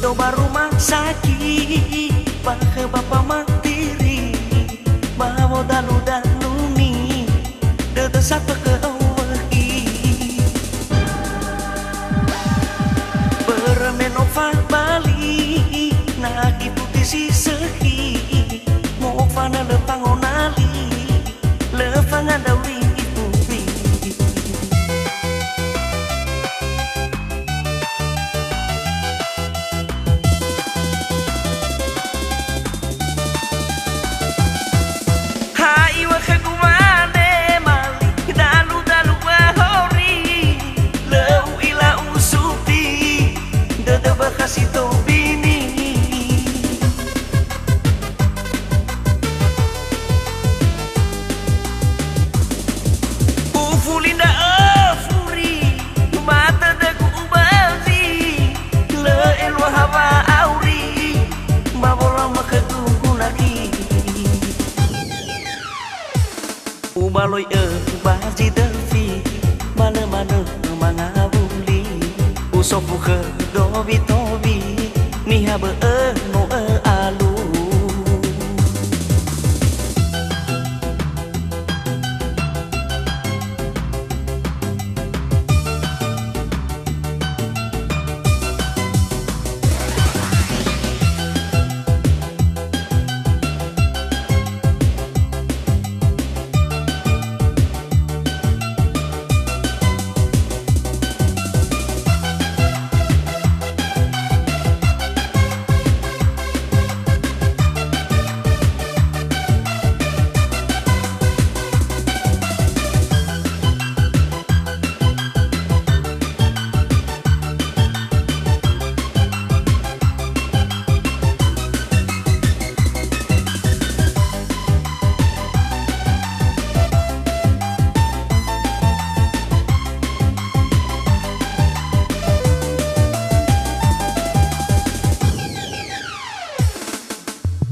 doba rumah SAKI pakai bapak matiri bawa dalu ni dedesak ke awaki bermenova Bali nagi putih si SAKI mau fana lepangonali lepangan dawi Kasih bini Ufulinda furi mata dagu ubazi le elwa hawa auri babola makagunaki ubaloy bazi delfi mana-mana mangabuli usofu ke dobi niha no alu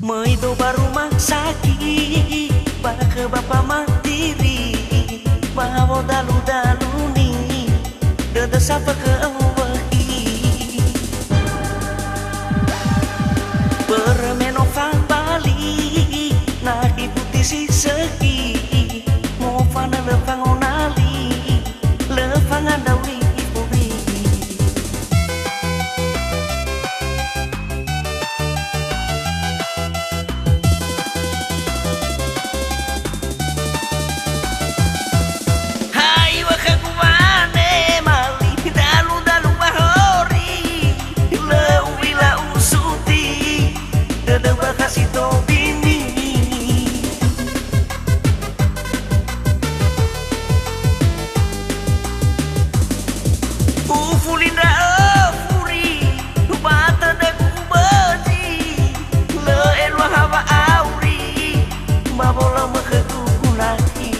Mai doba rumah SAKI pakai bapak matiri bawa dalu ni dedesak ke awaki bermenova Bali nagi putih si SAKI mau fana lepangonali lepangan dawi kasih bini Ufulinda furi mata dagu bazi le elwa hawa auri babola makagunaki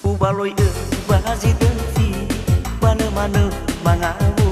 ubaloy bazi delfi mana-mana mangawu